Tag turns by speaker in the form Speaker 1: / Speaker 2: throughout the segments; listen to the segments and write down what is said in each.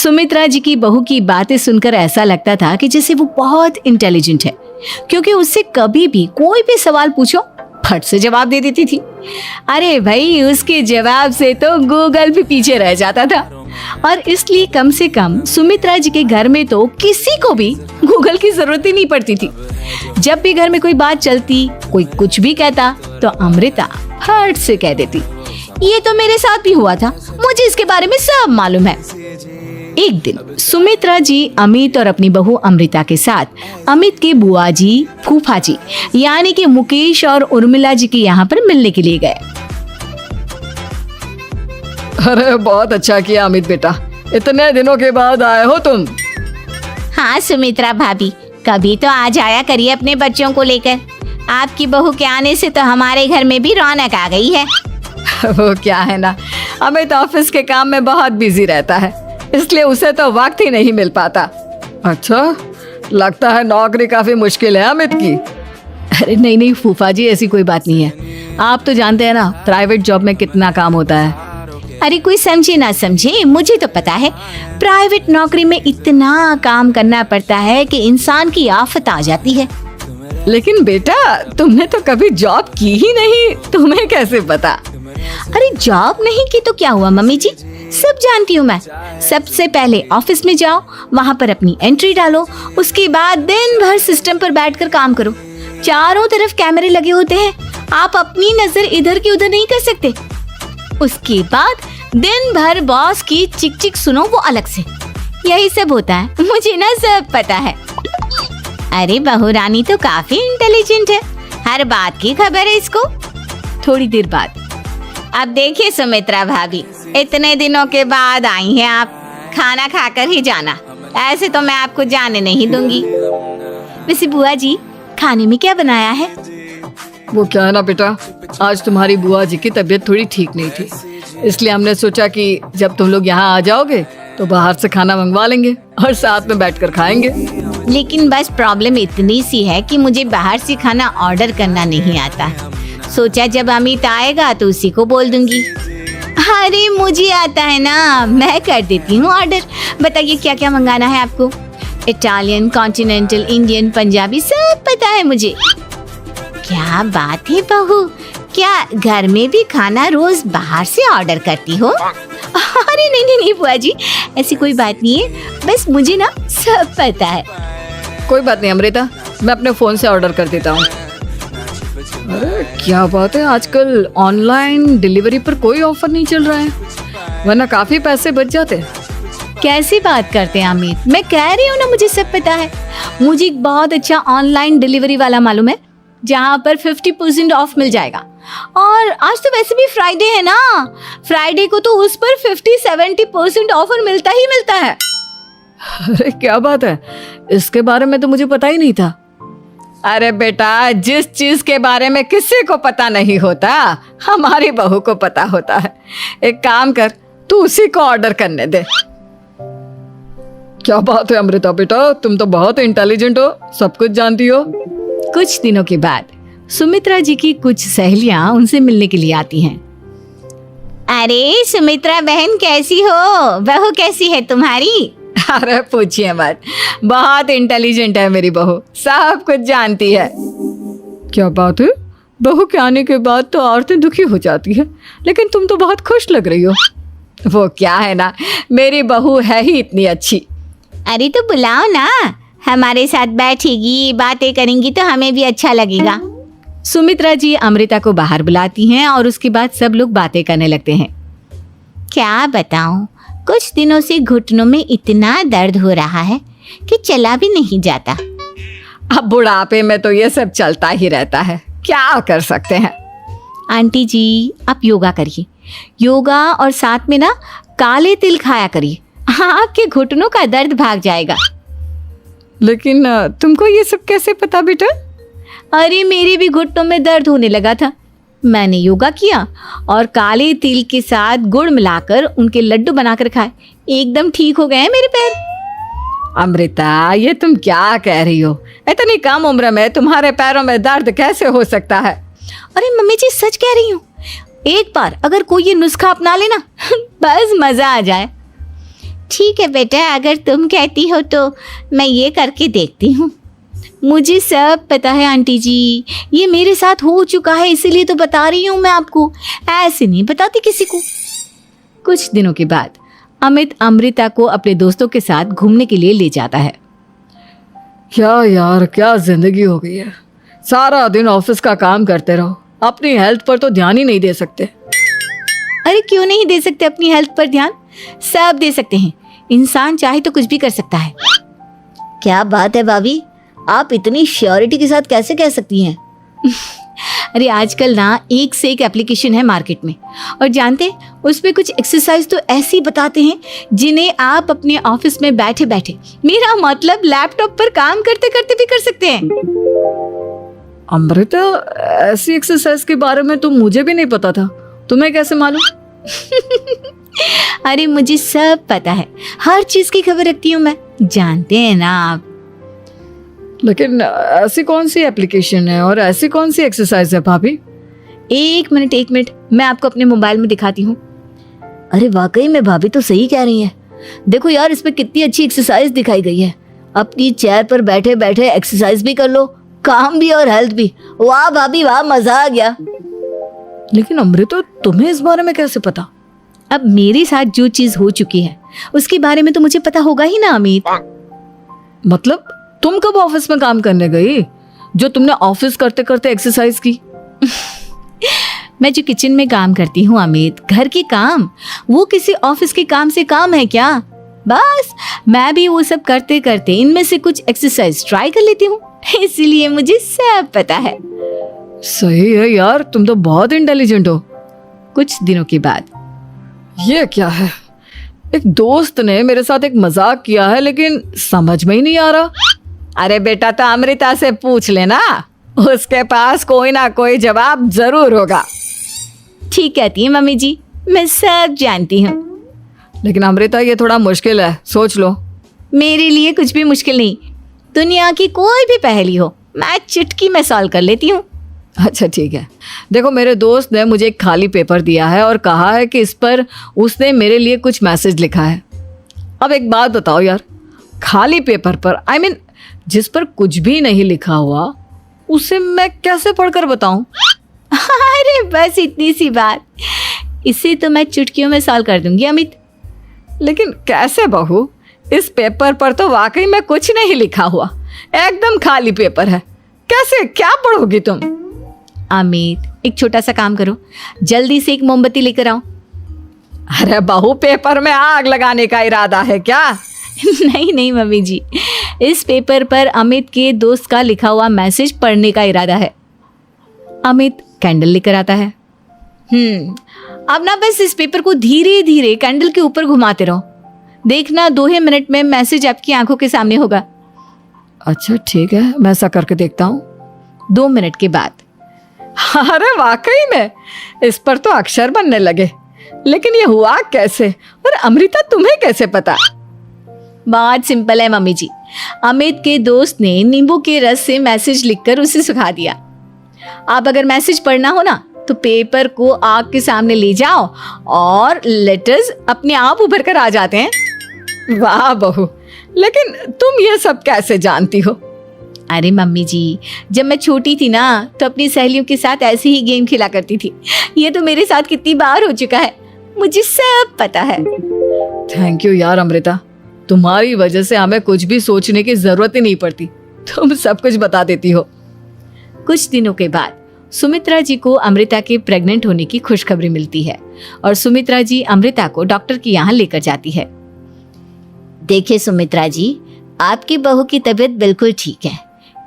Speaker 1: सुमित्रा जी की बहू की बातें सुनकर ऐसा लगता था कि जैसे वो बहुत इंटेलिजेंट है, क्योंकि उससे कभी भी कोई भी सवाल पूछो फट से जवाब दे देती थी। अरे भाई, उसके जवाब से तो गूगल भी पीछे रह जाता था। और इसलिए कम से कम सुमित्रा जी के घर में तो किसी को भी गूगल की जरूरत ही नहीं पड़ती थी। जब भी घर में कोई बात चलती, कोई कुछ भी कहता, तो अमृता फट से कह देती, ये तो मेरे साथ भी हुआ था, मुझे इसके बारे में सब मालूम है। एक दिन सुमित्रा जी अमित और अपनी बहू अमृता के साथ अमित के बुआ जी, फूफा जी यानी कि मुकेश और उर्मिला जी के यहाँ पर मिलने के लिए गए।
Speaker 2: अरे बहुत अच्छा किया अमित बेटा, इतने दिनों के बाद आए हो तुम।
Speaker 3: हाँ सुमित्रा भाभी, कभी तो आ जाया करिए अपने बच्चों को लेकर। आपकी बहू के आने से तो हमारे घर में भी रौनक आ गई है।
Speaker 2: वो क्या है ना, अमित ऑफिस के काम में बहुत बिजी रहता है, इसलिए उसे तो वक्त ही नहीं मिल पाता। अच्छा, लगता है नौकरी काफी मुश्किल है अमित की।
Speaker 1: अरे नहीं नहीं फूफा जी, ऐसी कोई बात नहीं है। आप तो जानते हैं ना प्राइवेट जॉब में कितना काम होता है।
Speaker 3: अरे कोई समझे ना समझे, मुझे तो पता है प्राइवेट नौकरी में इतना काम करना पड़ता है कि इंसान की आफत आ जाती है।
Speaker 2: लेकिन बेटा, तुमने तो कभी जॉब की ही नहीं, तुम्हें कैसे पता?
Speaker 3: अरे जॉब नहीं की तो क्या हुआ मम्मी जी, सब जानती हूँ मैं। सबसे पहले ऑफिस में जाओ, वहाँ पर अपनी एंट्री डालो, उसके बाद दिन भर सिस्टम पर बैठकर काम करो। चारों तरफ कैमरे लगे होते हैं, आप अपनी नजर इधर की उधर नहीं कर सकते। उसके बाद दिन भर बॉस की चिक चिक सुनो, वो अलग से। यही सब होता है, मुझे ना सब पता है। अरे बहू रानी तो काफी इंटेलिजेंट है, हर बात की खबर है इसको।
Speaker 1: थोड़ी देर बाद,
Speaker 3: अब देखिए सुमित्रा भाभी, इतने दिनों के बाद आई हैं आप, खाना खाकर ही जाना, ऐसे तो मैं आपको जाने नहीं दूंगी।
Speaker 1: वैसे बुआ जी, खाने में क्या बनाया है?
Speaker 2: वो क्या है ना बेटा, आज तुम्हारी बुआ जी की तबीयत थोड़ी ठीक नहीं थी, इसलिए हमने सोचा कि जब तुम लोग यहाँ आ जाओगे तो बाहर से खाना मंगवा लेंगे और साथ में बैठकर खाएंगे।
Speaker 3: लेकिन बस प्रॉब्लम इतनी सी है कि मुझे बाहर से खाना ऑर्डर करना नहीं आता। सोचा जब अमित आएगा तो उसी को बोल दूंगी। अरे मुझे आता है ना, मैं कर देती हूँ ऑर्डर। बताइए क्या क्या मंगाना है आपको? इटालियन, कॉन्टिनेंटल, इंडियन, पंजाबी, सब पता है मुझे। क्या बात है बहू, क्या घर में भी खाना रोज बाहर से ऑर्डर करती हो?
Speaker 1: अरे नहीं नहीं नहीं बुआ जी, ऐसी कोई बात नहीं है, बस मुझे ना सब पता है।
Speaker 2: कोई बात नहीं अमृता, मैं अपने फोन से ऑर्डर कर देता हूँ। अरे क्या बात है, आजकल ऑनलाइन डिलीवरी पर कोई ऑफर नहीं चल रहा है, वरना काफी पैसे बच जाते।
Speaker 1: कैसी बात करते हैं अमित, मैं कह रही हूँ ना मुझे सब पता है। मुझे एक बहुत अच्छा ऑनलाइन डिलीवरी वाला मालूम है, जहाँ पर 50% ऑफ मिल जाएगा। और आज तो वैसे भी फ्राइडे है ना, फ्राइडे को तो उस पर 50-70% ऑफर मिलता ही मिलता है।
Speaker 2: अरे क्या बात है, इसके बारे में तो मुझे पता ही नहीं था। अरे बेटा, जिस चीज के बारे में किसी को पता नहीं होता, हमारी बहू को पता होता है। एक काम कर, तू उसी को ऑर्डर करने दे। क्या बात है अमृता बेटा, तुम तो बहुत इंटेलिजेंट हो, सब कुछ जानती हो।
Speaker 1: कुछ दिनों के बाद सुमित्रा जी की कुछ सहेलियां उनसे मिलने के लिए आती हैं।
Speaker 3: अरे सुमित्रा बहन कैसी हो, बहू कैसी है तुम्हारी?
Speaker 2: अरे पूछिए मत, बहुत इंटेलिजेंट है मेरी बहू, सब कुछ जानती है। क्या बात है, बहू के आने के बाद तो औरतें दुखी हो जाती है, लेकिन तुम तो बहुत खुश लग रही हो। वो क्या है ना, मेरी बहू है ही इतनी अच्छी।
Speaker 3: अरे तो बुलाओ ना, हमारे साथ बैठेगी, बातें करेंगी तो हमें भी अच्छा लगेगा।
Speaker 1: सुमित्रा जी अमृता को बाहर बुलाती हैं और उसके बाद सब लोग बातें करने लगते हैं।
Speaker 3: क्या बताऊं, कुछ दिनों से घुटनों में इतना दर्द हो रहा है कि चला भी नहीं जाता।
Speaker 2: अब बुढ़ापे में तो ये सब चलता ही रहता है, क्या कर सकते हैं।
Speaker 1: आंटी जी, आप योगा करिए, योगा और साथ में ना काले तिल खाया करिए, आपके घुटनों का दर्द भाग जाएगा।
Speaker 2: लेकिन तुमको ये सब कैसे पता बेटा?
Speaker 1: अरे मेरे भी घुटनों में दर्द होने लगा था, मैंने योगा किया और काले तिल के साथ गुड़ मिलाकर उनके लड्डू बनाकर खाए, एकदम ठीक हो गए हैं मेरे पैर।
Speaker 2: अमृता, ये तुम क्या कह रही हो? इतनी कम उम्र में तुम्हारे पैरों में दर्द कैसे हो सकता है?
Speaker 1: अरे मम्मी जी, सच कह रही हूँ, एक बार अगर कोई ये नुस्खा अपना लेना बस मजा आ जाए।
Speaker 3: ठीक है बेटा, अगर तुम कहती हो तो मैं ये करके देखती हूँ। मुझे सब पता है आंटी जी, ये मेरे साथ हो चुका है, इसीलिए तो बता रही हूँ मैं आपको, ऐसे नहीं बताती किसी को।
Speaker 1: कुछ दिनों के बाद अमित अमृता को अपने दोस्तों के साथ घूमने के लिए ले जाता है।
Speaker 2: क्या यार, क्या जिंदगी हो गई है। सारा दिन ऑफिस का काम करते रहो, अपनी हेल्थ पर तो ध्यान ही नहीं दे सकते।
Speaker 1: अरे क्यों नहीं दे सकते अपनी हेल्थ पर ध्यान? सब दे सकते हैं, इंसान चाहे तो कुछ भी कर सकता है।
Speaker 3: क्या बात है भाभी, आप इतनी श्योरिटी के साथ कैसे कह सकती हैं?
Speaker 1: अरे आजकल ना एक से एक एप्लीकेशन है मार्केट में, और जानते उसमें कुछ एक्सरसाइज तो ऐसी बताते हैं जिन्हें आप अपने ऑफिस में बैठे बैठे, मेरा मतलब लैपटॉप पर काम करते करते भी कर सकते हैं।
Speaker 2: अमृता, ऐसी एक्सरसाइज के बारे में तो मुझे भी नहीं पता था, तुम्हें कैसे मालूम?
Speaker 1: अरे मुझे सब पता है, हर चीज की खबर रखती हूँ मैं, जानते हैं ना आप।
Speaker 2: लेकिन ऐसी कौन सी एप्लीकेशन है और ऐसी कौन सी एक्सरसाइज है भाभी?
Speaker 1: एक मिनट, मैं आपको अपने मोबाइल में दिखाती हूँ।
Speaker 3: अरे वाकई में भाभी तो सही कह रही हैं। देखो यार, इसमें कितनी अच्छी एक्सरसाइज दिखाई गई है। अपनी चेयर पर बैठे बैठे एक्सरसाइज भी कर लो, काम भी और हेल्थ भी। वाह भाभी वाह, मजा आ गया।
Speaker 2: लेकिन अमृता, तुम्हें इस बारे में कैसे पता?
Speaker 1: अब मेरे साथ जो चीज हो चुकी है उसके बारे में तो मुझे पता होगा ही ना अमित।
Speaker 2: मतलब तुम कब ऑफिस में काम करने गई जो तुमने ऑफिस करते करते एक्सरसाइज की?
Speaker 1: मैं जो किचन में काम करती हूँ अमित, घर के काम, वो किसी ऑफिस के काम से काम है क्या? बस मैं भी वो सब करते करते इनमें से कुछ एक्सरसाइज ट्राई कर लेती हूँ, इसीलिए मुझे सब पता है।
Speaker 2: सही है यार, तुम तो बहुत इंटेलिजेंट हो।
Speaker 1: कुछ दिनों के बाद,
Speaker 2: ये क्या है? एक दोस्त ने मेरे साथ एक मजाक किया है, लेकिन समझ में ही नहीं आ रहा।
Speaker 1: अरे बेटा, तो अमृता से पूछ लेना, उसके पास कोई ना कोई जवाब जरूर होगा। ठीक कहती है मम्मी जी, मैं सब जानती हूँ।
Speaker 2: लेकिन अमृता, ये थोड़ा मुश्किल है, सोच लो।
Speaker 1: मेरे लिए कुछ भी मुश्किल नहीं, दुनिया की कोई भी पहेली हो मैं चुटकी में सॉल्व कर लेती हूँ।
Speaker 2: अच्छा ठीक है, देखो मेरे दोस्त ने मुझे एक खाली पेपर दिया है और कहा है कि इस पर उसने मेरे लिए कुछ मैसेज लिखा है। अब एक बात बताओ यार, खाली पेपर पर, I mean, जिस पर कुछ भी नहीं लिखा हुआ, उसे मैं कैसे पढ़कर बताऊं?
Speaker 1: अरे बस इतनी सी बात, इसे तो मैं चुटकियों में सॉल्व कर दूंगी अमित।
Speaker 2: लेकिन कैसे बहू? इस पेपर पर तो वाकई में कुछ नहीं लिखा हुआ, एकदम खाली पेपर है, कैसे, क्या पढ़ोगी तुम?
Speaker 1: अमित, एक छोटा सा काम करो, जल्दी से एक मोमबत्ती लेकर आओ।
Speaker 2: अरे बहू, पेपर में आग लगाने का इरादा है क्या?
Speaker 1: नहीं मम्मी जी, इस पेपर पर अमित के दोस्त का लिखा हुआ मैसेज पढ़ने का इरादा है। अमित कैंडल लेकर आता है। अब ना बस इस पेपर को धीरे धीरे कैंडल के ऊपर घुमाते रहो, देखना 2 ही मिनट में मैसेज आपकी आंखों के सामने होगा।
Speaker 2: अच्छा ठीक है, मैं ऐसा करके देखता हूँ।
Speaker 1: 2 मिनट के बाद,
Speaker 2: अरे वाकई में इस पर तो अक्षर बनने लगे, लेकिन ये हुआ कैसे? और अमृता, तुम्हें कैसे पता?
Speaker 1: बहुत सिंपल है मम्मी जी, अमित के दोस्त ने नींबू के रस से मैसेज लिखकर उसे सुखा दिया। आप अगर मैसेज पढ़ना हो ना तो पेपर को आग के सामने ले जाओ और लेटर्स अपने आप उभर कर आ जाते हैं।
Speaker 2: वाह बहू, लेकिन तुम ये सब कैसे जानती हो?
Speaker 1: अरे मम्मी जी, जब मैं छोटी थी ना तो अपनी सहेलियों के साथ ऐसे ही गेम खेला करती थी। ये तो मेरे साथ कितनी बार हो चुका है, मुझे सब पता है।
Speaker 2: थैंक यू यार अमृता, तुम्हारी वजह से हमें कुछ भी सोचने की जरूरत ही नहीं पड़ती, तुम सब कुछ बता देती हो।
Speaker 1: कुछ दिनों के बाद सुमित्रा जी को अमृता के प्रेग्नेंट होने की खुशखबरी मिलती है और सुमित्रा जी अमृता को डॉक्टर के यहाँ लेकर जाती है।
Speaker 3: देखिए सुमित्रा जी, आपकी बहू की तबीयत बिल्कुल ठीक है,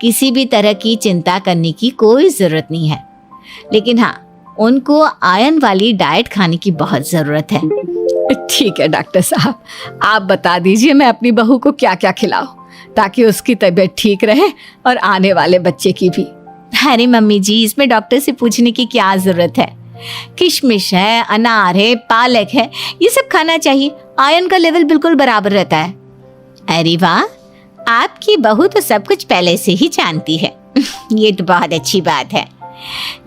Speaker 3: किसी भी तरह की चिंता करने की कोई जरूरत नहीं है, लेकिन हाँ, उनको आयरन वाली डाइट खाने की बहुत जरूरत है।
Speaker 2: ठीक है डॉक्टर साहब, आप बता दीजिए मैं अपनी बहू को क्या क्या खिलाऊं ताकि उसकी तबीयत ठीक रहे और आने वाले बच्चे की भी।
Speaker 1: अरे मम्मी जी, इसमें डॉक्टर से पूछने की क्या जरूरत है, किशमिश है, अनार है, पालक है, ये सब खाना चाहिए, आयरन का लेवल बिल्कुल बराबर रहता है।
Speaker 3: अरे वाह, आपकी बहू तो सब कुछ पहले से ही जानती है। ये तो बहुत अच्छी बात है।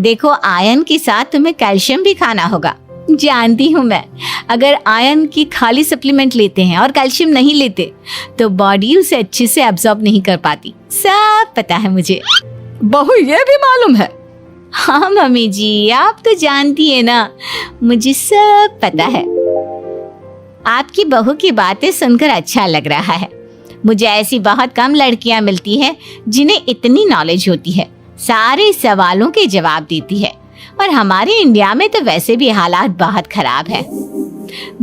Speaker 3: देखो, आयरन के साथ तुम्हें कैल्शियम भी खाना होगा, जानती हूँ मैं, अगर आयरन की खाली सप्लीमेंट लेते हैं और कैल्शियम नहीं लेते तो बॉडी उसे अच्छे से एब्जॉर्ब नहीं कर पाती। सब पता है मुझे।
Speaker 2: बहू ये भी मालूम है?
Speaker 3: हाँ मम्मी जी, आप तो जानती है ना, मुझे सब पता है। आपकी बहू की बातें सुनकर अच्छा लग रहा है। मुझे ऐसी बहुत कम लड़कियां मिलती हैं जिन्हें इतनी नॉलेज होती है, सारे सवालों के जवाब देती है। और हमारे इंडिया में तो वैसे भी हालात बहुत खराब है।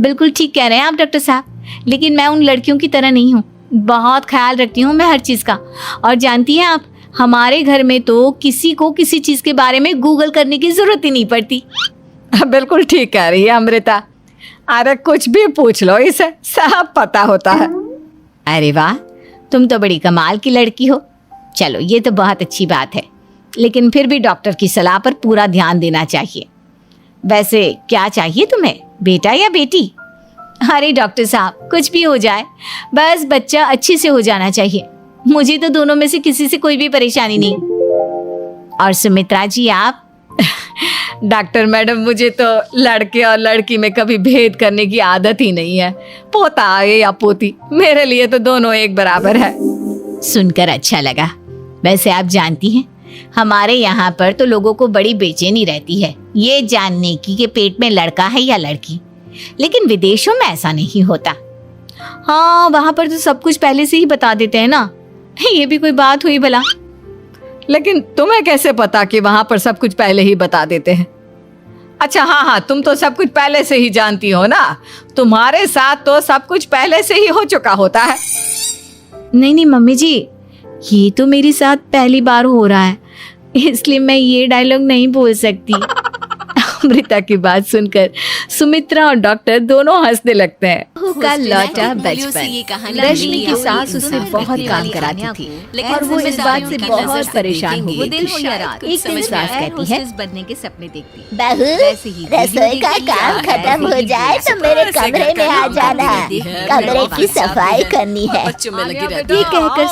Speaker 3: बिल्कुल ठीक कह रहे हैं आप डॉक्टर साहब, लेकिन मैं उन लड़कियों की तरह नहीं हूँ। बहुत ख्याल रखती हूँ मैं हर चीज़ का। और जानती हैं आप, हमारे घर में तो किसी को किसी चीज़ के बारे में गूगल करने की ज़रूरत ही नहीं पड़ती।
Speaker 2: बिल्कुल ठीक कह रही है अमृता। अरे कुछ भी पूछ लो, इसे सब पता होता है।
Speaker 3: अरे वाह, तुम तो बड़ी कमाल की लड़की हो। चलो ये तो बहुत अच्छी बात है, लेकिन फिर भी डॉक्टर की सलाह पर पूरा ध्यान देना चाहिए। वैसे क्या चाहिए तुम्हें, बेटा या बेटी? अरे डॉक्टर साहब, कुछ भी हो जाए, बस बच्चा अच्छे से हो जाना चाहिए। मुझे तो दोनों में से किसी से कोई भी परेशानी नहीं। और सुमित्रा जी आप?
Speaker 2: डॉक्टर मैडम, मुझे तो लड़के और लड़की में कभी भेद करने की आदत ही नहीं है। पोता आए या पोती, मेरे लिए तो दोनों एक बराबर है।
Speaker 3: सुनकर अच्छा लगा। वैसे आप जानती हैं, हमारे यहाँ पर तो लोगों को बड़ी बेचैनी रहती है ये जानने की कि पेट में लड़का है या लड़की, लेकिन विदेशों में ऐसा नहीं होता।
Speaker 1: हाँ, वहाँ पर तो सब कुछ पहले से ही बता देते हैं ना। ये भी कोई बात हुई भला?
Speaker 2: लेकिन तुम्हें कैसे पता कि वहां पर सब कुछ पहले ही बता देते हैं? अच्छा हाँ, तुम तो सब कुछ पहले से ही जानती हो ना। तुम्हारे साथ तो सब कुछ पहले से ही हो चुका होता है।
Speaker 1: नहीं मम्मी जी, ये तो मेरे साथ पहली बार हो रहा है, इसलिए मैं ये डायलॉग नहीं बोल सकती। अमृता की बात सुनकर सुमित्रा और डॉक्टर दोनों हंसने लगते हैं।
Speaker 3: बहू का लौटा बचपन। रश्मि की सास उससे बहुत काम कराती थी और वो इस बात से बहुत परेशान हो गई थी। एक दिन सास कहती है,
Speaker 4: बनने के सपने देखती।
Speaker 5: बहू, रसोई का काम खत्म हो जाए तो मेरे कमरे में आ जाना, कमरे की सफाई करनी है।
Speaker 4: बच्चों में लगी रहती
Speaker 3: ये कहकर